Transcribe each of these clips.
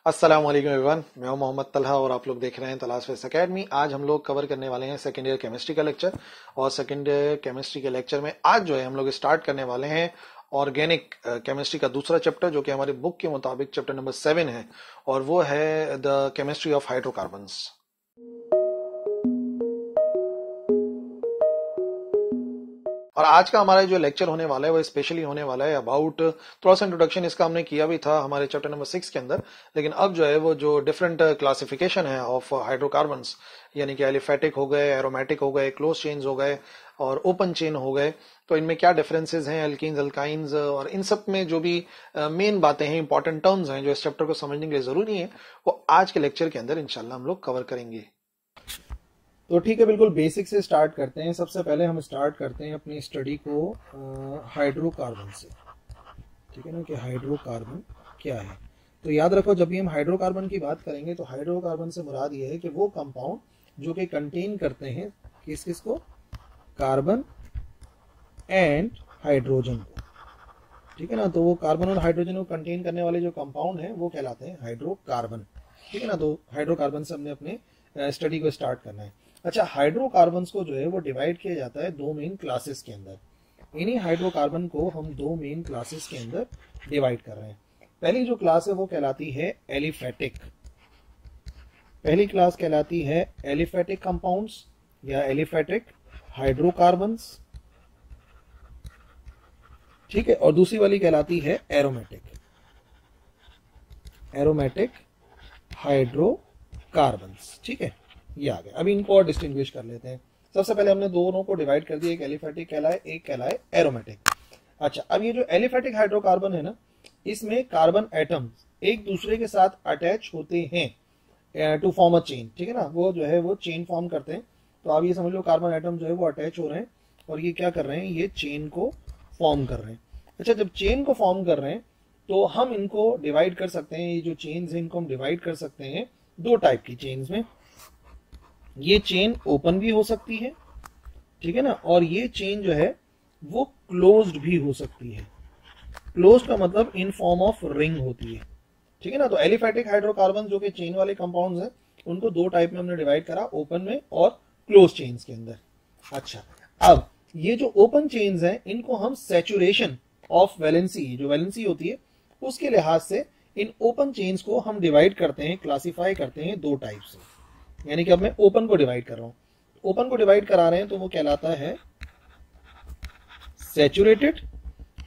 अस्सलाम वालेकुम एवरीवन, मैं हूं मोहम्मद तलहा और आप लोग देख रहे हैं तलाश फेस एकेडमी। आज हम लोग कवर करने वाले हैं सेकेंड ईयर केमिस्ट्री का लेक्चर। और सेकेंड ईयर केमिस्ट्री के लेक्चर में आज जो है हम लोग स्टार्ट करने वाले हैं ऑर्गेनिक केमिस्ट्री का दूसरा चैप्टर, जो कि हमारे बुक के मुताबिक चैप्टर नंबर 7 है, और वो है द केमिस्ट्री ऑफ हाइड्रोकार्बन्स। और आज का हमारा जो लेक्चर होने वाला है वो स्पेशली होने वाला है अबाउट, थोड़ा सा इंट्रोडक्शन इसका हमने किया भी था हमारे चैप्टर नंबर 6 के अंदर, लेकिन अब जो है वो जो डिफरेंट क्लासिफिकेशन है ऑफ हाइड्रोकार्बन्स, यानी कि एलिफेटिक हो गए, एरोमेटिक हो गए, क्लोज चेन्स हो गए और ओपन चेन हो गए, तो इनमें क्या डिफरेंसेस हैं, एल्कीन्स, अल्काइंस, और इन सब में जो भी मेन बातें हैं, इंपॉर्टेंट टर्म्स हैं जो इस चैप्टर को समझने के लिए जरूरी है, वो आज के लेक्चर के अंदर इंशाल्लाह हम लोग कवर करेंगे। तो ठीक है, बिल्कुल बेसिक से स्टार्ट करते हैं। सबसे पहले हम स्टार्ट करते हैं अपनी स्टडी को हाइड्रोकार्बन से। ठीक है ना, कि हाइड्रोकार्बन क्या है। तो याद रखो, जब भी हम हाइड्रोकार्बन की बात करेंगे तो हाइड्रोकार्बन से मुराद ये है कि वो कंपाउंड जो कि कंटेन करते हैं किस किस को, कार्बन एंड हाइड्रोजन को। ठीक है ना, तो वो कार्बन और हाइड्रोजन को कंटेन करने वाले जो कंपाउंड हैं वो कहलाते हैं हाइड्रोकार्बन। ठीक है ना, तो हाइड्रोकार्बन से हमने अपने स्टडी को स्टार्ट करना है। अच्छा, हाइड्रोकार्बन्स को जो है वो डिवाइड किया जाता है दो मेन क्लासेस के अंदर। इन्हीं हाइड्रोकार्बन को हम दो मेन क्लासेस के अंदर डिवाइड कर रहे हैं। पहली जो क्लास है वो कहलाती है एलिफेटिक। पहली क्लास कहलाती है एलिफेटिक कंपाउंड्स या एलिफेटिक हाइड्रोकार्बन्स। ठीक है, और दूसरी वाली कहलाती है एरोमेटिक, एरोमेटिक हाइड्रोकार्बन्स। ठीक है, ये आ गया। अभी इनको और डिस्टिंग्विश कर लेते हैं। सबसे पहले हमने दोनों को डिवाइड कर दिया, एक एलिफेटिक कहलाए, एक कहलाए एरोमेटिक। अच्छा, अब ये जो एलिफेटिक हाइड्रोकार्बन है ना, इसमें कार्बन एटम्स एक दूसरे के साथ अटैच होते हैं टू फॉर्म अ चेन। ठीक है ना, वो जो है वो चेन फॉर्म करते हैं। तो आप ये समझ लो, कार्बन एटम जो है वो अटैच हो रहे हैं और ये क्या कर रहे हैं, ये चेन को फॉर्म कर रहे हैं। अच्छा, जब चेन को फॉर्म कर रहे हैं तो हम इनको डिवाइड कर सकते हैं। ये जो चेन्स हैं इनको हम डिवाइड कर सकते हैं दो टाइप की चेन्स में। ये चेन ओपन भी हो सकती है, ठीक है ना, और ये चेन जो है वो क्लोज्ड भी हो सकती है। क्लोज्ड का मतलब इन फॉर्म ऑफ रिंग होती है। ठीक है ना, तो एलिफेटिक हाइड्रोकार्बन जो कि चेन वाले कंपाउंड्स हैं उनको दो टाइप में हमने डिवाइड करा, ओपन में और क्लोज चेन्स के अंदर। अच्छा, अब ये जो ओपन चेन्स हैं इनको हम सैचुरेशन ऑफ वैलेंसी, जो वैलेंसी होती है उसके लिहाज से इन ओपन चेन्स को हम डिवाइड करते हैं, क्लासिफाई करते हैं दो टाइप से। यानी कि अब मैं ओपन को डिवाइड कर रहा हूं, ओपन को डिवाइड करा रहे हैं तो वो कहलाता है सैचुरेटेड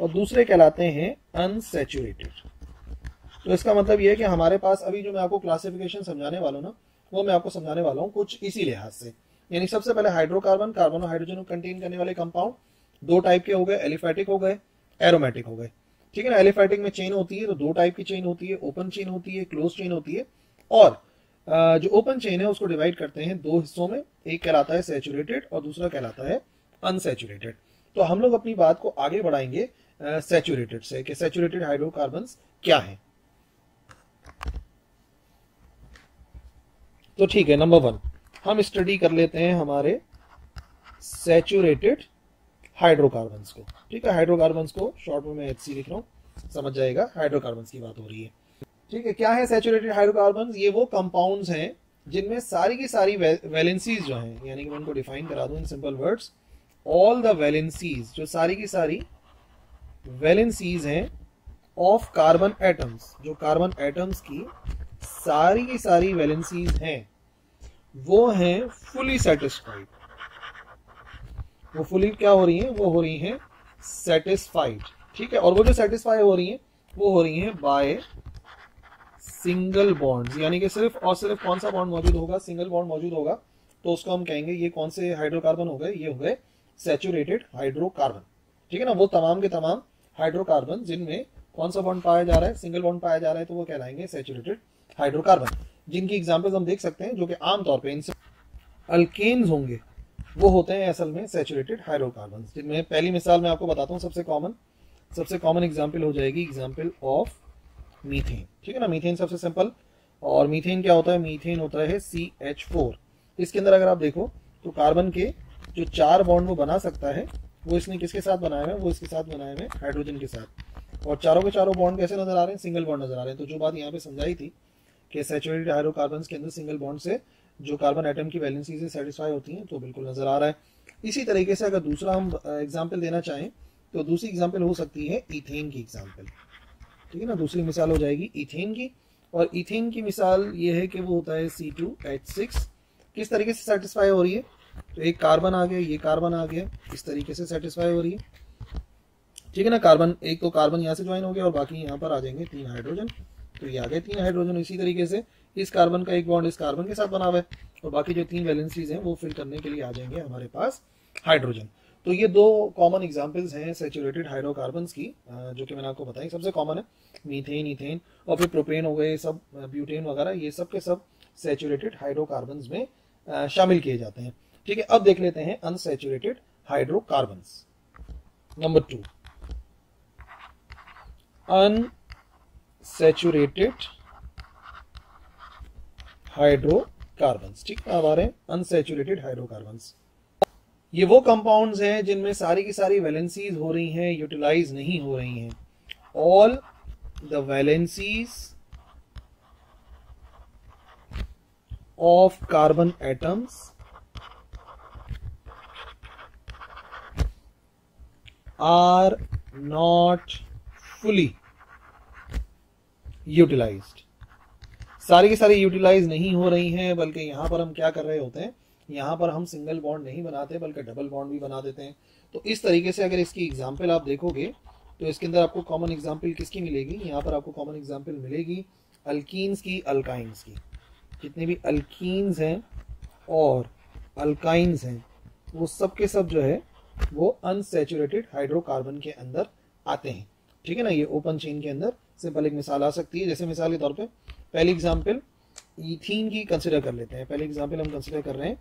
और दूसरे कहलाते हैं अनसैचुरेटेड। तो इसका मतलब ये है कि हमारे पास अभी जो मैं आपको क्लासिफिकेशन समझाने वाला हूं ना, वो मैं आपको समझाने वाला हूं कुछ इसी लिहाज से। यानी सबसे पहले हाइड्रोकार्बन, कार्बन और हाइड्रोजन को कंटेन करने वाले कंपाउंड दो टाइप के हो गए, एलिफेटिक हो गए, एरोमेटिक हो गए। ठीक है ना, एलिफेटिक में चेन होती है तो दो टाइप की चेन होती है, ओपन चेन होती है, क्लोज चेन होती है। और जो ओपन चेन है उसको डिवाइड करते हैं दो हिस्सों में, एक कहलाता है सैचुरेटेड और दूसरा कहलाता है अनसैचुरेटेड। तो हम लोग अपनी बात को आगे बढ़ाएंगे सैचुरेटेड से, कि सैचुरेटेड हाइड्रोकार्बन्स क्या है। तो ठीक है, नंबर 1 हम स्टडी कर लेते हैं हमारे सैचुरेटेड हाइड्रोकार्बन्स को। ठीक है, हाइड्रोकार्बन्स को शॉर्ट में मैं HC लिख रहा हूं, समझ जाएगा, हाइड्रोकार्बन्स की बात हो रही है। ठीक है, क्या है सैचुरेटेड हाइड्रोकार्बन्स? ये वो कंपाउंड्स हैं जिनमें सारी की सारी वैलेंसीज जो हैं, यानी कि मैं उनको डिफाइन करा दूं in simple words, all the valencies, जो सारी की सारी वैलेंसीज हैं ऑफ कार्बन एटम्स, जो कार्बन एटम्स की सारी वैलेंसीज हैं वो हैं फुली सेटिस्फाइड। वो फुली क्या हो रही हैं, वो हो रही हैं सेटिस्फाइड। ठीक है, और वो जो सेटिस्फाई हो रही हैं वो हो रही हैं बाय सिंगल बॉन्ड्स। यानी कि सिर्फ और सिर्फ कौन सा बॉन्ड मौजूद होगा, सिंगल बॉन्ड मौजूद होगा, तो उसको हम कहेंगे ये कौन से हाइड्रोकार्बन हो गए, ये हो गए सैचुरेटेड हाइड्रोकार्बन। ठीक है ना, वो तमाम के तमाम हाइड्रोकार्बन जिनमें कौन सा बॉन्ड पाया जा रहा है, सिंगल बॉन्ड पाया जा रहा है, तो वो कहलाएंगे सैचुरेटेड हाइड्रोकार्बन। जिनकी एग्जांपल्स हम देख सकते हैं, जो कि आमतौर पे इनसे अल्केन्स होंगे, वो होते हैं असल में सैचुरेटेड हाइड्रोकार्बन। जिनमें पहली मिसाल मैं आपको बताता हूँ, सबसे कॉमन एग्जाम्पल हो जाएगी एग्जाम्पल ऑफ मीथेन। ठीक है ना, मीथेन सबसे सिंपल। और मीथेन क्या होता है, मीथेन होता है CH4। इसके अंदर अगर आप देखो तो कार्बन के जो 4 बॉन्ड वो बना सकता है, वो इसने किसके साथ बनाया है, वो इसके साथ बनाए हुए हाइड्रोजन के साथ। और चारों के चारों बॉन्ड कैसे नजर आ रहे हैं, सिंगल बॉन्ड नजर आ रहे हैं। तो जो बात यहाँ पे समझाई थी कि सैचुरेटेड हाइड्रोकार्बन्स के अंदर सिंगल बॉन्ड से जो कार्बन एटम की वैलेंसी से सेटिस्फाई होती हैं, तो बिल्कुल नजर आ रहा है। इसी तरीके से अगर दूसरा हम एग्जाम्पल देना चाहें तो दूसरी एग्जाम्पल हो सकती है इथेन की एग्जाम्पल, ठीक है ना। दूसरी मिसाल हो जाएगी इथेन की, और इथेन की मिसाल ये है कि वो होता है C2H6। किस तरीके से सेटिस्फाई हो रही है, तो एक कार्बन आ गया, ये कार्बन आ गया, इस तरीके से सेटिस्फाई हो रही है, ठीक है ना। कार्बन, एक तो कार्बन यहाँ से ज्वाइन हो गया और बाकी यहाँ पर आ जाएंगे 3 हाइड्रोजन, तो ये आ गए 3 हाइड्रोजन। इसी तरीके से इस कार्बन का एक बॉन्ड इस कार्बन के साथ बना हुआ है और बाकी जो 3 वैलेंसीज हैं वो फिल करने के लिए आ जाएंगे हमारे पास हाइड्रोजन। तो ये 2 कॉमन एग्जांपल्स हैं सैचुरेटेड हाइड्रोकार्बन्स की, जो कि मैंने आपको बताई। सबसे कॉमन है मीथेन, इथेन और फिर प्रोपेन हो गए, सब ब्यूटेन वगैरह, ये सब के सब सैचुरेटेड हाइड्रोकार्बन्स में शामिल किए जाते हैं, ठीक है। अब देख लेते हैं unsaturated hydrocarbons. Number 2, unsaturated hydrocarbons, ठीक है। अब आ रहे हैं अनसैचुरेटेड हाइड्रोकार्बन्स। ये वो कंपाउंड्स हैं जिनमें सारी की सारी वैलेंसीज हो रही हैं, यूटिलाइज नहीं हो रही हैं। All the valencies of carbon atoms are not fully utilised. सारी की सारी यूटिलाइज नहीं हो रही हैं, बल्कि यहां पर हम क्या कर रहे होते हैं, यहाँ पर हम सिंगल बॉन्ड नहीं बनाते बल्कि डबल बॉन्ड भी बना देते हैं। तो इस तरीके से अगर इसकी एग्जाम्पल आप देखोगे तो इसके अंदर आपको कॉमन एग्जाम्पल किसकी मिलेगी, यहाँ पर आपको कॉमन एग्जाम्पल मिलेगी अल्कीन्स की, अल्काइंस की। जितने भी अल्कीन्स हैं और अल्काइंस हैं वो सब के सब जो है वो अनसैचुरेटेड हाइड्रोकार्बन के अंदर आते हैं, ठीक है ना। ये ओपन चेन के अंदर सिंपल एक मिसाल आ सकती है, जैसे मिसाल के तौर पर पहली एग्जाम्पल इथीन की कंसिडर कर लेते हैं। पहले एग्जाम्पल हम कंसिडर कर रहे हैं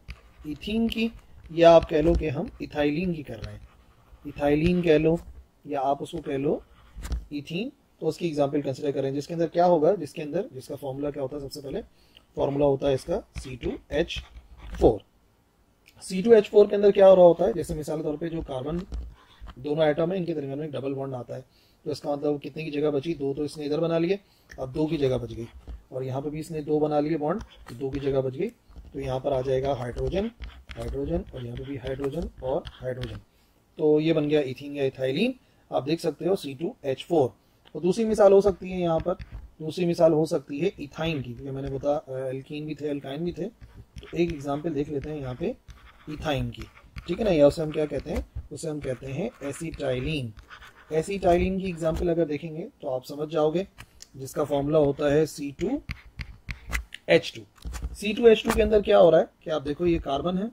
इथीन की, या आप कह लो कि हम इथाइलिन की कर रहे हैं। इथाइलिन कह लो या आप उसको कह लो इथीन। तो उसकी एग्जाम्पल कंसिडर करें जिसके अंदर क्या होगा, जिसके अंदर जिसका फॉर्मूला क्या होता है, सबसे पहले फॉर्मूला होता है इसका C2H4। C2H4 के अंदर क्या हो रहा होता है, जैसे मिसाल के तौर पे जो कार्बन दोनों एटम है इनके दरमियान में एक डबल बॉन्ड आता है, तो इसका मतलब कितने की जगह बची, 2 तो इसने इधर बना लिए, अब 2 की जगह बच गई, और यहाँ पे भी इसने 2 बना लिए बॉन्ड, तो 2 की जगह बच गई। तो यहाँ पर आ जाएगा हाइड्रोजन, हाइड्रोजन और यहाँ पे भी हाइड्रोजन और हाइड्रोजन, तो ये बन गया इथीन या इथाइलिन। आप देख सकते हो C2H4। तो दूसरी मिसाल हो सकती है, यहाँ पर दूसरी मिसाल हो सकती है इथाइन की, क्योंकि मैंने बताया एल्कीन भी थे अल्काइन भी थे। तो एक एग्जाम्पल देख लेते हैं यहाँ पे इथाइन की, ठीक है ना। या उसे हम क्या कहते हैं, उसे हम कहते हैं एसिटाइलिन। एसिटाइलिन की एग्जाम्पल अगर देखेंगे तो आप समझ जाओगे, जिसका फॉर्मूला होता है C2H2। C2H2 के अंदर क्या हो रहा है कि आप देखो ये कार्बन है,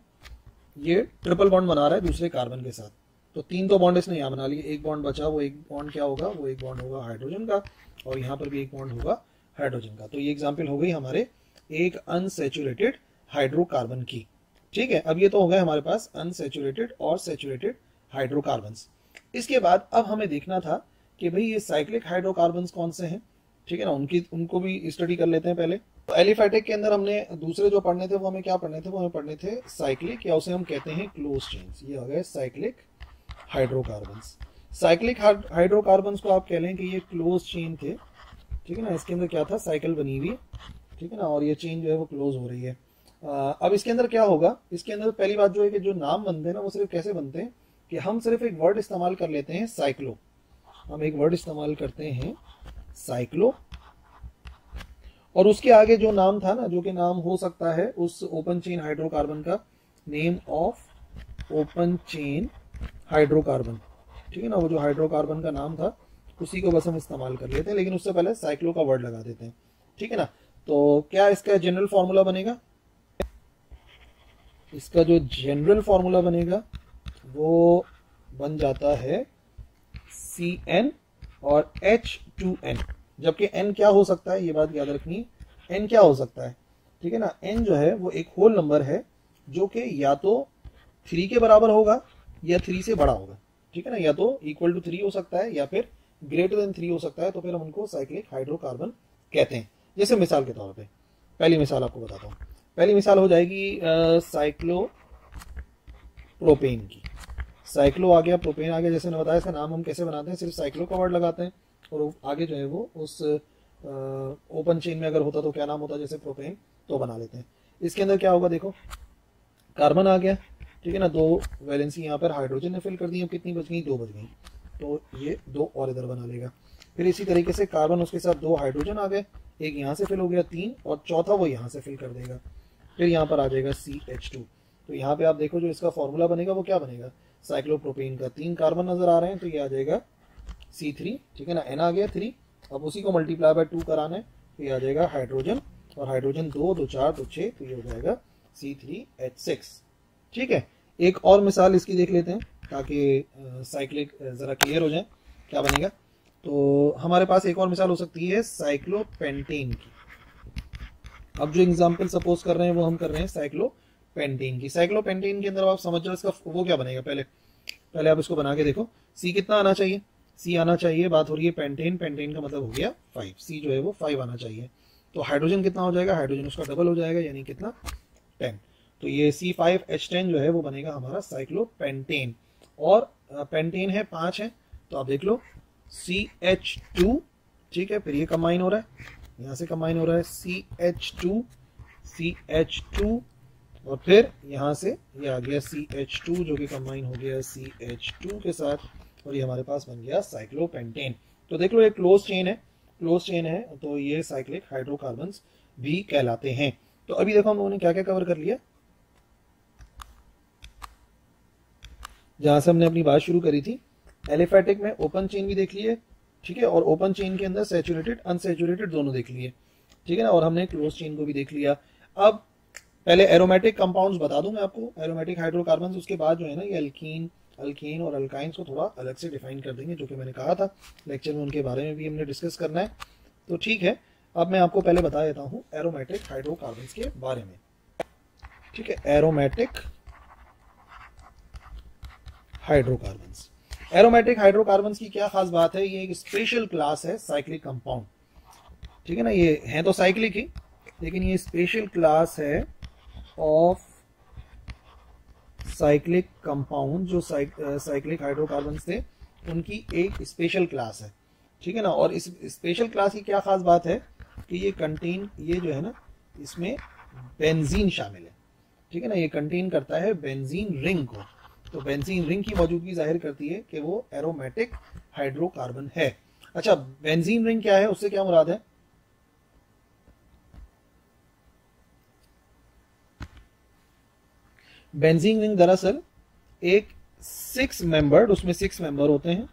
ये ट्रिपल बॉन्ड बना रहा है दूसरे कार्बन के साथ, तो 3 तो बॉन्ड इसने यहाँ बना लिए, एक बॉन्ड बचा, वो एक बॉन्ड क्या होगा, वो एक बॉन्ड होगा हाइड्रोजन का, और यहाँ पर भी एक बॉन्ड होगा हाइड्रोजन का। तो ये एग्जाम्पल हो गई हमारे एक अनसैचुरेटेड हाइड्रोकार्बन की, ठीक है। अब ये तो हो गया हमारे पास अनसैचुरेटेड और सैचुरेटेड हाइड्रोकार्बन्स। इसके बाद अब हमें देखना था कि भाई ये साइक्लिक हाइड्रोकार्बन्स कौन से हैं, ठीक है ना, उनको भी स्टडी कर लेते हैं पहले। तो एलिफैटिक के अंदर हमने दूसरे जो पढ़ने थे वो हमें क्या पढ़ने थे, वो हमें पढ़ने थे साइक्लिक, या उसे हम कहते हैं क्लोज चेन्स। ये हो गए साइक्लिक हाइड्रोकार्बन्स। साइक्लिक हाइड्रोकार्बन्स को आप कह लें कि ये क्लोज चेन थे, ठीक है ना। इसके अंदर क्या था, साइकिल बनी हुई, ठीक है ना, और ये चेन जो है वो क्लोज हो रही है। अब इसके अंदर क्या होगा, इसके अंदर पहली बात जो है कि जो नाम बनते हैं ना वो सिर्फ कैसे बनते हैं कि हम सिर्फ एक वर्ड इस्तेमाल कर लेते हैं साइक्लो। हम एक वर्ड इस्तेमाल करते हैं साइक्लो, और उसके आगे जो नाम था ना, जो कि नाम हो सकता है उस ओपन चेन हाइड्रोकार्बन का, name of open chain hydrocarbon, ठीक है ना, वो जो हाइड्रोकार्बन का नाम था उसी को बस हम इस्तेमाल कर लेते हैं, लेकिन उससे पहले साइक्लो का वर्ड लगा देते हैं, ठीक है ना। तो क्या इसका जनरल फॉर्मूला बनेगा, इसका जो जनरल फॉर्मूला बनेगा वो बन जाता है CN और H2N, जबकि N क्या हो सकता है, ये बात याद रखनी है, N क्या हो सकता है, ठीक है ना। N जो है वो एक होल नंबर है जो कि या तो 3 के बराबर होगा या 3 से बड़ा होगा, ठीक है ना, या तो इक्वल टू 3 हो सकता है या फिर ग्रेटर देन 3 हो सकता है, तो फिर हम उनको साइक्लिक हाइड्रोकार्बन कहते हैं। जैसे मिसाल के तौर पे पहली मिसाल आपको बताता हूँ, पहली मिसाल हो जाएगी साइक्लोप्रोपेन की। साइक्लो आ गया, प्रोपेन आ गया, जैसे मैंने बताया इसका नाम हम कैसे बनाते हैं, सिर्फ साइक्लो का वर्ड लगाते हैं और आगे जो है वो उस ओपन चेन में अगर होता तो क्या नाम होता, जैसे प्रोपेन, तो बना लेते हैं। इसके अंदर क्या होगा, देखो कार्बन आ गया, ठीक है ना, 2 वैलेंसी यहाँ पर हाइड्रोजन ने फिल कर दी, अब कितनी बच गई, 2 बच गई, तो ये 2 और इधर बना लेगा। फिर इसी तरीके से कार्बन उसके साथ 2 हाइड्रोजन आ गए, एक यहाँ से फिल हो गया 3, और चौथा वो यहाँ से फिल कर देगा, फिर यहाँ पर आ जाएगा CH2। तो यहाँ पे आप देखो जो इसका फॉर्मूला बनेगा वो क्या बनेगा, साइक्लोप्रोपेन का 3 कार्बन नजर आ रहे हैं, तो ये आ जाएगा C3, ठीक है ना, N आ गया 3, अब उसी को मल्टीप्लाई बाय 2 कराना है, तो ये आ जाएगा हाइड्रोजन, और हाइड्रोजन 2 2 4 2 6, तो ये हो जाएगा C3H6। ठीक है, एक और मिसाल इसकी देख लेते हैं ताकि साइक्लिक जरा क्लियर हो जाए क्या बनेगा। तो हमारे पास एक और मिसाल हो सकती है साइक्लोपेंटेन की। अब जो एग्जांपल सपोज कर रहे हैं वो हम कर रहे हैं साइक्लोपेंटेन की। साइक्लोपेंटेन के अंदर आप समझ जाओ इसका वो क्या बनेगा, पहले आप इसको बना के देखो। सी कितना आना चाहिए, सी आना चाहिए, बात हो रही है पेंटेन, पेंटेन का मतलब हो गया 5, सी जो है वो 5 आना चाहिए। तो हाइड्रोजन कितना हो जाएगा, हाइड्रोजन उसका डबल हो जाएगा, यानी कितना 10। तो ये C5H10 जो है वो बनेगा हमारा साइक्लोपेंटेन। और पेंटेन है 5 है, तो आप देख लो CH2, ठीक है, फिर ये कंबाइन हो रहा है, यहाँ से कंबाइन हो रहा है CH2 CH2, और फिर यहाँ से ये आ गया CH2 जो कि कंबाइन हो गया CH2 के साथ, और ये हमारे पास बन गया साइक्लोपेंटेन। तो देख लो ये क्लोज चेन है, तो ये साइक्लिक हाइड्रोकार्बन्स भी कहलाते हैं। तो अभी देखो हम लोगों ने क्या क्या कवर कर लिया, जहां से हमने अपनी बात शुरू करी थी। एलिफेटिक में ओपन चेन भी देख लिए, ठीक है, और ओपन चेन के अंदर सैचुरेटेड अनसैचुरेटेड दोनों देख लिए, ठीक है ना, और हमने क्लोज चेन को भी देख लिया। अब पहले एरोमेटिक कंपाउंड्स बता दूं मैं आपको, एरोमेटिक हाइड्रोकार्बन्स, उसके बाद जो है ना ये अल्कीन और अल्काइंस को थोड़ा अलग से डिफाइन कर देंगे, जो कि मैंने कहा था लेक्चर में उनके बारे में भी हमने डिस्कस करना है। तो ठीक है, अब मैं आपको पहले बता देता हूं एरोमेटिक हाइड्रोकार्बन्स के बारे में, ठीक है। एरोमेटिक हाइड्रोकार्बन्स की क्या खास बात है, ये एक स्पेशल क्लास है साइक्लिक कंपाउंड, ठीक है ना, ये है तो साइक्लिक ही, लेकिन ये स्पेशल क्लास है ऑफ साइक्लिक कंपाउंड। जो साइक्लिक हाइड्रोकार्बन्स थे उनकी एक स्पेशल क्लास है, ठीक है ना। और इस स्पेशल क्लास की क्या खास बात है कि ये जो है ना इसमें बेंजीन शामिल है, ठीक है ना, ये कंटेन करता है बेंजीन रिंग को। तो बेंजीन रिंग की मौजूदगी जाहिर करती है कि वो एरोमेटिक हाइड्रोकार्बन है। अच्छा, बेंजीन रिंग क्या है, उससे क्या मुराद है, बेंजीन रिंग दरअसल एक 6 मेंबर्ड, उसमें 6 मेंबर होते हैं,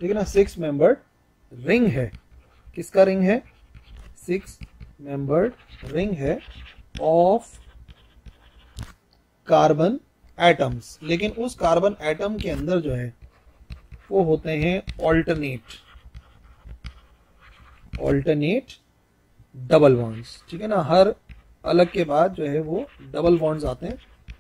ठीक है ना, 6 मेंबर्ड रिंग है। किसका रिंग है, 6 मेंबर्ड रिंग है ऑफ कार्बन एटम्स। लेकिन उस कार्बन एटम के अंदर जो है वो होते हैं ऑल्टरनेट डबल बॉन्ड्स, ठीक है ना, हर अलग के बाद जो है वो डबल बॉन्ड्स आते हैं।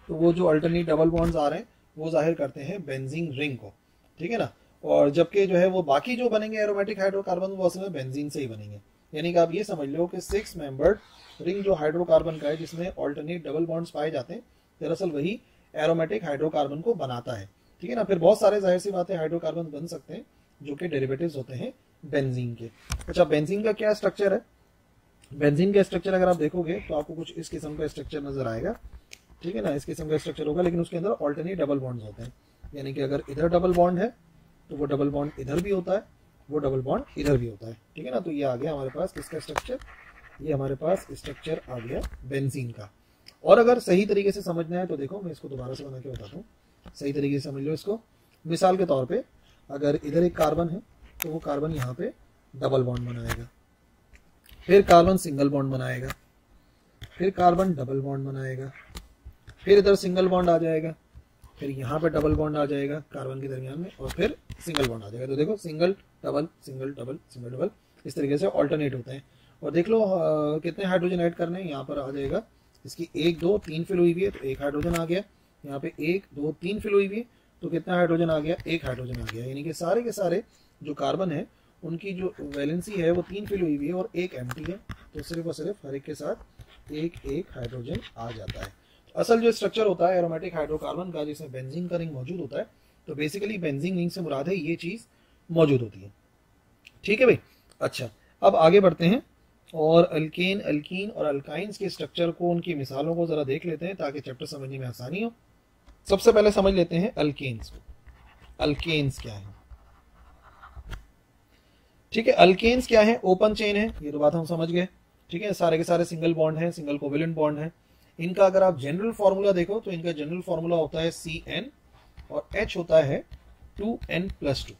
तो वो जो अल्टरनेट डबल बॉन्ड्स आ रहे हैं वो जाहिर करते हैं बेंजीन रिंग को, ठीक है ना। और जबकि जो है वो बाकी जो बनेंगे एरोमेटिक हाइड्रोकार्बन वो असल में बेंजीन से ही बनेंगे। यानी कि आप ये समझ लो कि 6 मेंबर्ड रिंग जो हाइड्रोकार्बन का है जिसमें ऑल्टरनेट डबल बॉन्ड्स पाए जाते हैं, दरअसल वही एरोमेटिक हाइड्रोकार्बन को बनाता है, ठीक है ना। फिर बहुत सारे जाहिर सी बातें हाइड्रोकार्बन बन सकते हैं जो कि डेरिवेटिव्स होते हैं बेंजीन के। अच्छा, बेंजीन का क्या स्ट्रक्चर है, बेंजीन का स्ट्रक्चर अगर आप देखोगे तो आपको कुछ इस किस्म का स्ट्रक्चर नजर आएगा, ठीक है ना, इस किस्म का स्ट्रक्चर होगा, लेकिन उसके अंदर ऑल्टरनेट डबल बॉन्ड्स होते हैं। यानी कि अगर इधर डबल बॉन्ड है तो वो डबल बॉन्ड इधर भी होता है, वो डबल बॉन्ड इधर भी होता है, ठीक है ना। तो ये आ गया हमारे पास किसका स्ट्रक्चर, ये हमारे पास स्ट्रक्चर आ गया बेंजीन का। और अगर सही तरीके से समझना है तो देखो मैं इसको दोबारा से बना के बताता हूँ, सही तरीके से समझ लो इसको। मिसाल के तौर पे अगर इधर एक कार्बन है तो वो कार्बन यहाँ पे डबल बॉन्ड बनाएगा, फिर कार्बन सिंगल बॉन्ड बनाएगा, फिर कार्बन डबल बॉन्ड बनाएगा, फिर इधर सिंगल बॉन्ड आ जाएगा, फिर यहाँ पे डबल बॉन्ड आ जाएगा कार्बन के दरमियान में, और फिर सिंगल बॉन्ड आ जाएगा। तो देखो single double single double single double इस तरीके से ऑल्टरनेट होते हैं। और देख लो कितने हाइड्रोजन ऐड करने हैं, यहाँ पर आ जाएगा इसकी 1 2 3 फिल हुई हुई है तो 1 हाइड्रोजन आ गया, यहाँ पे 1 2 3 फिल हुई हुई है तो कितना हाइड्रोजन आ गया, 1 हाइड्रोजन आ गया। यानी कि सारे के सारे जो कार्बन है उनकी जो वैलेंसी है वो 3 फिल हुई हुई है और 1 एम्प्टी है, तो सिर्फ और सिर्फ हर एक के साथ 1 हाइड्रोजन आ जाता है। असल जो स्ट्रक्चर होता है एरोमेटिक हाइड्रोकार्बन का जिसमें बेंजीन का रिंग मौजूद होता है, तो बेसिकली बेंजीन रिंग से मुराद है ये चीज मौजूद होती है, ठीक है भाई। अच्छा, अब आगे बढ़ते हैं और अल्केन, अल्कीन और अल्काइंस के स्ट्रक्चर को, उनकी मिसालों को जरा देख लेते हैं ताकि चैप्टर समझने में आसानी हो। सबसे पहले समझ लेते हैं अल्केन्स को। अल्केन्स क्या है? ठीक है, अल्केन्स क्या है? ओपन चेन है, ये तो बात हम समझ गए। ठीक है, सारे के सारे सिंगल बॉन्ड है, सिंगल कोवेलेंट बॉन्ड है। इनका अगर आप जनरल फॉर्मूला देखो तो इनका जनरल फॉर्मूला होता है CN और H होता है 2N+2।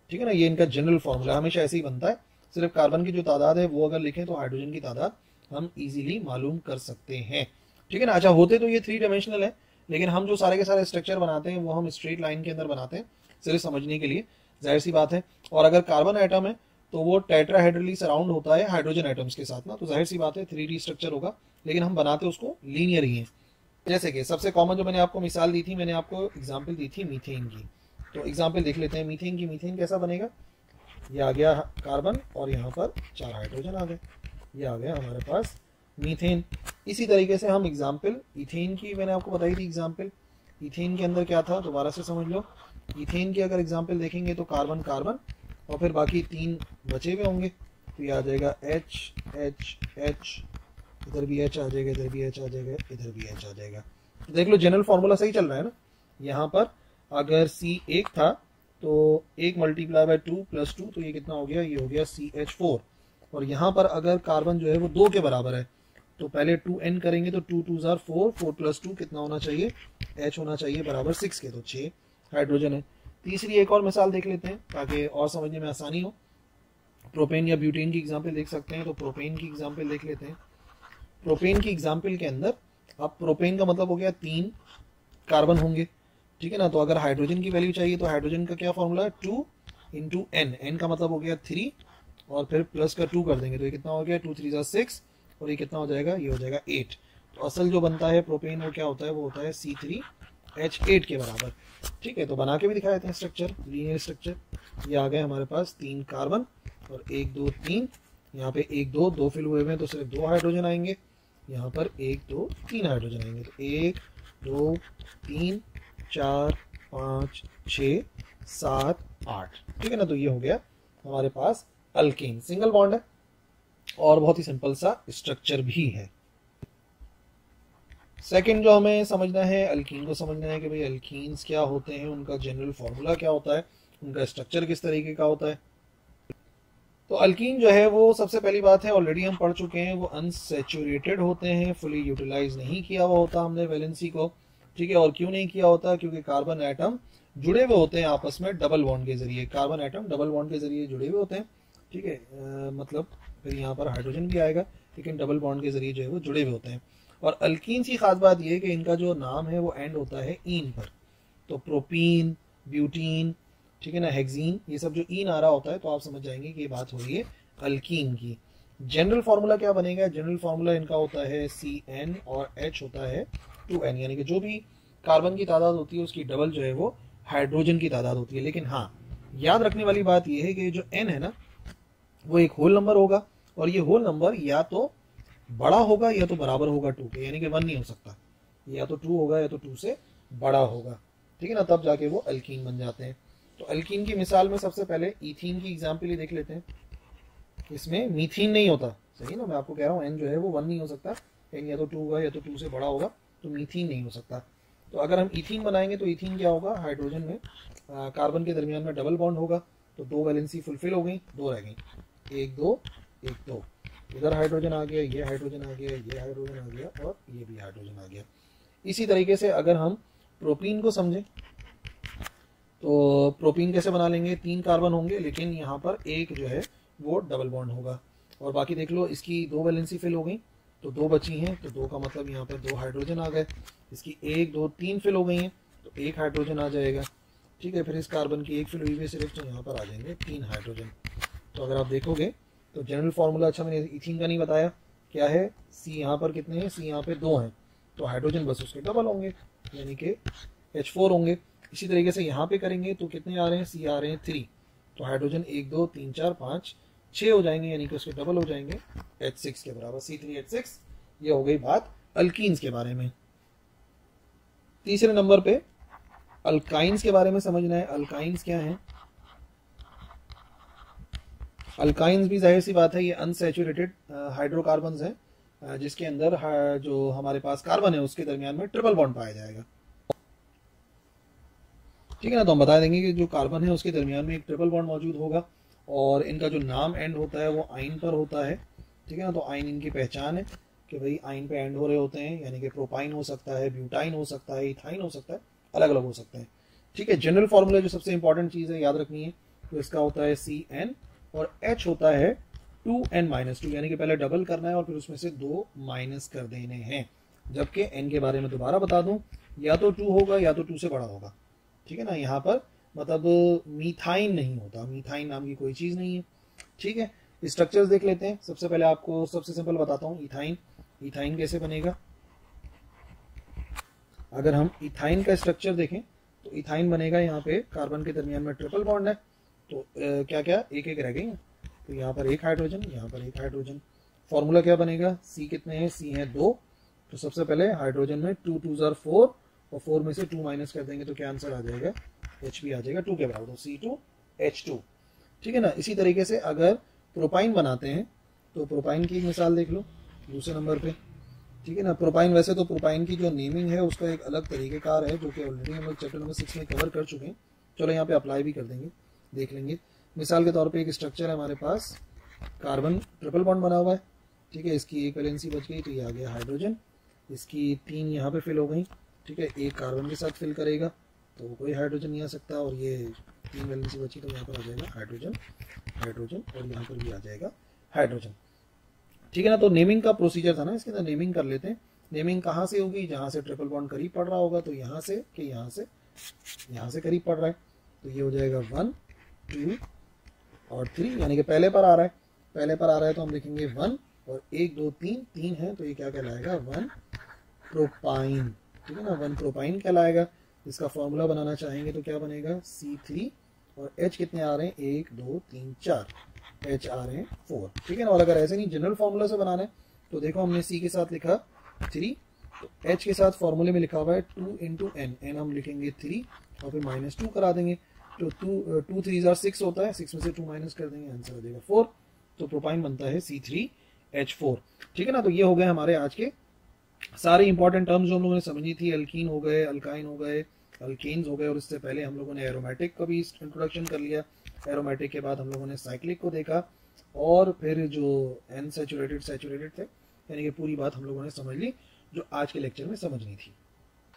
ठीक है ना, ये इनका जनरल फॉर्मूला हमेशा ऐसे ही बनता है। सिर्फ कार्बन की जो तादाद है वो अगर लिखें तो हाइड्रोजन की तादाद हम इजीली मालूम कर सकते हैं। ठीक है ना। अच्छा, होते तो ये 3 डायमेंशनल है, लेकिन हम जो सारे के सारे स्ट्रक्चर बनाते हैं वो हम स्ट्रेट लाइन के अंदर बनाते हैं सिर्फ समझने के लिए, जाहिर सी बात है। और अगर कार्बन आइटम है तो वो टेट्राहेड्रली सराउंड होता है हाइड्रोजन आइटम्स के साथ ना, तो जाहिर सी बात है 3D स्ट्रक्चर होगा, लेकिन हम बनाते उसको लीनियर ही है। जैसे कि सबसे कॉमन जो मैंने आपको मिसाल दी थी, मैंने आपको एग्जाम्पल दी थी मीथेन की, तो एग्जाम्पल देख लेते हैं मीथेन की। मीथेन कैसा बनेगा? ये आ गया कार्बन और यहाँ पर 4 हाइड्रोजन आ गए, ये आ गया हमारे पास मीथेन। इसी तरीके से हम एग्जाम्पल इथेन की मैंने आपको बताई थी एग्जाम्पल। इथेन के अंदर क्या था दोबारा से समझ लो। इथेन की अगर एग्जाम्पल देखेंगे तो कार्बन कार्बन और फिर बाकी 3 बचे हुए होंगे, तो ये आ जाएगा H H H, इधर भी H आ जाएगा, इधर भी H आ जाएगा, इधर भी H आ जाएगा। तो देख लो जनरल फॉर्मूला सही चल रहा है ना। यहाँ पर अगर C 1 था तो 1 × 2 + 2, तो ये कितना हो गया? ये हो गया CH4। और यहाँ पर अगर कार्बन जो है वो 2 के बराबर है तो पहले 2N करेंगे तो 2 2 जार 4, 4 + 2 कितना होना चाहिए? H होना चाहिए बराबर 6 के, तो 6 हाइड्रोजन है। तीसरी एक और मिसाल देख लेते हैं ताकि और समझने में आसानी हो। प्रोपेन या ब्यूटेन की एग्जाम्पल देख सकते हैं, तो प्रोपेन की एग्जाम्पल देख लेते हैं। प्रोपेन की एग्जाम्पल के अंदर अब प्रोपेन का मतलब हो गया 3 कार्बन होंगे। ठीक है ना, तो अगर हाइड्रोजन की वैल्यू चाहिए तो हाइड्रोजन का क्या फॉर्मूला है? 2 × N। N का मतलब हो गया 3 और फिर प्लस का 2 कर देंगे तो ये कितना हो गया? 2 3 जार 6 और ये कितना हो जाएगा? ये हो जाएगा 8। तो असल जो बनता है प्रोपेन वो क्या होता है? वो होता है C3H8 के बराबर। ठीक है, तो बना के भी दिखा देते हैं स्ट्रक्चर, लीनियर स्ट्रक्चर। ये आ गए हमारे पास 3 कार्बन और 1 2 3, यहाँ पे 1 2 2 फिल हुए हैं तो सिर्फ 2 हाइड्रोजन आएंगे, यहाँ पर 1 2 3 हाइड्रोजन आएंगे, तो 1 2 3 4 5 6 7 8। ठीक है ना, तो ये हो गया हमारे पास अल्केन, सिंगल बॉन्ड है और बहुत ही सिंपल सा स्ट्रक्चर भी है। सेकंड जो हमें समझना है, अल्कीन को समझना है कि भाई अल्कीन्स क्या होते हैं, उनका जनरल फॉर्मूला क्या होता है, उनका स्ट्रक्चर किस तरीके का होता है। तो अल्कीन जो है वो सबसे पहली बात है ऑलरेडी हम पढ़ चुके हैं, वो अनसेचुरेटेड होते हैं, फुली यूटिलाइज नहीं किया हुआ होता हमने वैलेंसी को। ठीक है, और क्यों नहीं किया होता? क्योंकि कार्बन एटम जुड़े हुए होते हैं आपस में डबल बॉन्ड के जरिए, कार्बन एटम डबल बॉन्ड के जरिए जुड़े हुए होते हैं। ठीक है, मतलब फिर यहाँ पर हाइड्रोजन भी आएगा लेकिन डबल बॉन्ड के जरिए जो है वो जुड़े हुए होते हैं। और अल्कीन्स की खास बात यह है कि इनका जो नाम है वो एंड होता है ईन पर, तो प्रोपीन, ब्यूटीन, ठीक है ना, हेक्सीन, ये सब जो ईन आ रहा होता है तो आप समझ जाएंगे कि ये बात हो रही है अल्कीन की। जनरल फार्मूला क्या बनेगा? जनरल फार्मूला इनका होता है CN और H होता है 2N, यानी कि जो भी कार्बन की तादाद होती है उसकी डबल जो है वो हाइड्रोजन की तादाद होती है। लेकिन हाँ, याद रखने वाली बात यह है कि जो N है ना वो एक होल नंबर होगा और ये होल नंबर या तो बड़ा होगा या तो बराबर होगा 2 के, यानी कि 1 नहीं हो सकता, या तो 2 होगा या तो 2 से बड़ा होगा। ठीक है ना, तब जाके वो अल्कीन बन जाते हैं। तो अल्कीन की मिसाल में सबसे पहले इथीन की एग्जाम्पल ही देख लेते हैं। इसमें मीथीन नहीं होता, सही ना, मैं आपको कह रहा हूँ N जो है वो 1 नहीं हो सकता, N या तो 2 होगा या तो 2 से बड़ा होगा, तो मीथीन नहीं हो सकता। तो अगर हम इथीन बनाएंगे तो इथीन क्या होगा? हाइड्रोजन में कार्बन के दरमियान में डबल बॉन्ड होगा, तो 2 वैलेंसी फुलफिल हो गई, 2 रह गई, 1 2 1 2, इधर हाइड्रोजन आ गया, ये हाइड्रोजन आ गया, ये हाइड्रोजन आ गया और ये भी हाइड्रोजन आ गया। इसी तरीके से अगर हम प्रोपीन को समझें तो प्रोपीन कैसे बना लेंगे? 3 कार्बन होंगे लेकिन यहाँ पर एक जो है वो डबल बॉन्ड होगा और बाकी देख लो इसकी 2 वैलेंसी फिल हो गई तो 2 बची हैं, तो 2 का मतलब यहाँ पर 2 हाइड्रोजन आ गए। इसकी 1 2 3 फिल हो गई हैं तो 1 हाइड्रोजन आ जाएगा। ठीक है, फिर इस कार्बन की 1 फिल हुई है सिर्फ, तो यहाँ पर आ जाएंगे 3 हाइड्रोजन। तो अगर आप देखोगे तो जनरल फार्मूला, अच्छा मैंने इथीन का नहीं बताया, क्या है? C यहाँ पर कितने हैं? C यहाँ पे 2 हैं, तो हाइड्रोजन बस उसके डबल होंगे यानी कि H4 होंगे। इसी तरीके से यहाँ पे करेंगे तो कितने आ रहे हैं? C आ रहे हैं 3, तो हाइड्रोजन 1 2 3 4 5 6 हो जाएंगे यानी कि उसके डबल हो जाएंगे H6 के बराबर, C3H6। ये हो गई बात अल्कीन्स के बारे में। तीसरे नंबर पे अल्काइंस के बारे में समझना है। अल्काइंस क्या है? अल्काइंस भी जाहिर सी बात है ये अनसैचुरेटेड हाइड्रोकार्बन्स हैं जिसके अंदर जो हमारे पास कार्बन है उसके दरमियान में ट्रिपल बॉन्ड पाया जाएगा। ठीक है ना, तो हम बता देंगे कि जो कार्बन है उसके दरमियान में एक ट्रिपल बॉन्ड मौजूद होगा और इनका जो नाम एंड होता है वो आइन पर होता है। ठीक है ना, तो आइन इनकी पहचान है कि भाई आइन पे एंड हो रहे होते हैं, यानी कि प्रोपाइन हो सकता है, ब्यूटाइन हो सकता है, इथाइन हो सकता है, अलग अलग हो सकते हैं। ठीक है, जनरल फॉर्मूला जो सबसे इंपॉर्टेंट चीज है याद रखनी है, तो इसका होता है CN और H होता है 2N-2, यानी कि पहले डबल करना है और फिर उसमें से 2 माइनस कर देने हैं। जबकि N के बारे में दोबारा बता दूं, या तो 2 होगा या तो 2 से बड़ा होगा। ठीक है ना, यहाँ पर मतलब मीथाइन नहीं होता, मीथाइन नाम की कोई चीज नहीं है। ठीक है, स्ट्रक्चर्स देख लेते हैं। सबसे पहले आपको सबसे सिंपल बताता हूँ, इथाइन। इथाइन कैसे बनेगा? अगर हम इथाइन का स्ट्रक्चर देखें तो इथाइन बनेगा, यहाँ पे कार्बन के दरमियान में ट्रिपल बॉन्ड है, तो क्या क्या एक एक रह गई हैं, तो यहाँ पर एक हाइड्रोजन, यहाँ पर एक हाइड्रोजन। फॉर्मूला क्या बनेगा? C कितने हैं? C है 2, तो सबसे पहले हाइड्रोजन में 2 2s are 4 और 4 में से 2 माइनस कर देंगे तो क्या आंसर आ जाएगा? H भी आ जाएगा 2 के बराबर, तो C2H2। ठीक है ना, इसी तरीके से अगर प्रोपाइन बनाते हैं तो प्रोपाइन की एक मिसाल देख लो दूसरे नंबर पे। ठीक है ना, प्रोपाइन, वैसे तो प्रोपाइन की जो नेमिंग है उसका एक अलग तरीकेकार है जो कि ऑलरेडी हम लोग चैप्टर नंबर 6 में कवर कर चुके हैं। चलो यहाँ पे अप्लाई भी कर देंगे, देख लेंगे। मिसाल के तौर पे एक स्ट्रक्चर है हमारे पास, कार्बन ट्रिपल बॉन्ड बना हुआ है। ठीक है, इसकी एक वैलेंसी बच गई तो ये आ गया हाइड्रोजन, इसकी 3 यहाँ पे फिल हो गई। ठीक है, एक कार्बन के साथ फिल करेगा तो कोई हाइड्रोजन नहीं आ सकता, और ये 3 वैलेंसी बची तो यहाँ पर आ जाएगा हाइड्रोजन, हाइड्रोजन, और यहाँ पर भी आ जाएगा हाइड्रोजन। ठीक है ना, तो नेमिंग का प्रोसीजर था ना, इसके अंदर नेमिंग कर लेते हैं। नेमिंग कहाँ से होगी? जहाँ से ट्रिपल बॉन्ड करीब पड़ रहा होगा, तो यहाँ से कि यहाँ से करीब पड़ रहा है, तो ये हो जाएगा 1 2 और 3, यानी कि पहले पर आ रहा है, पहले पर आ रहा है तो हम लिखेंगे 1 और 1 2 3 है, तो ये क्या कहलाएगा? 1 प्रोपाइन। ठीक है ना, 1 प्रोपाइन कहलाएगा। इसका फॉर्मूला बनाना चाहेंगे तो क्या बनेगा? C3 और H कितने आ रहे हैं? 1 2 3 4, H आ रहे हैं 4। ठीक है ना, और अगर ऐसे नहीं जनरल फॉर्मूला से बनाना है तो देखो हमने C के साथ लिखा 3, तो H के साथ फॉर्मूले में लिखा हुआ है 2 इंटू N, N हम लिखेंगे 3 और फिर -2 करा देंगे, तो 2 3s are 6 होता है, 6 में से 2 माइनस कर देंगे, आंसर आ जाएगा 4। तो प्रोपाइन बनता है C3H4। ठीक है ना, तो ये हो गए हमारे आज के सारे इंपॉर्टेंट टर्म्स जो हम लोगों ने समझी थी। अल्कीन हो गए, अल्काइन हो गए, अल्केन्स हो गए, और इससे पहले हम लोगों ने एरोमेटिक का भी इंट्रोडक्शन कर लिया। एरोमेटिक के बाद हम लोगों ने साइक्लिक को देखा, और फिर जो अनसैचुरेटेड सैचुरेटेड थे, यानी कि पूरी बात हम लोगों ने समझ ली जो आज के लेक्चर में समझनी थी।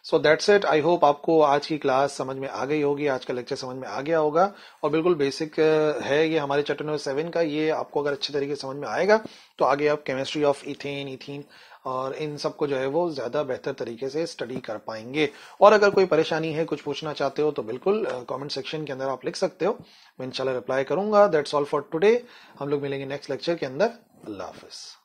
So that's it. I hope आपको आज की क्लास समझ में आ गई होगी, आज का लेक्चर समझ में आ गया होगा, और बिल्कुल बेसिक है ये हमारे चैप्टर नंबर 7 का। ये आपको अगर अच्छे तरीके से समझ में आएगा तो आगे आप केमिस्ट्री ऑफ इथेन, इथीन और इन सब को जो है वो ज्यादा बेहतर तरीके से स्टडी कर पाएंगे। और अगर कोई परेशानी है, कुछ पूछना चाहते हो, तो बिल्कुल कमेंट सेक्शन के अंदर आप लिख सकते हो, मैं इंशाल्लाह रिप्लाई करूंगा। That's all for today. हम लोग मिलेंगे नेक्स्ट लेक्चर के अंदर। अल्लाह हाफिज।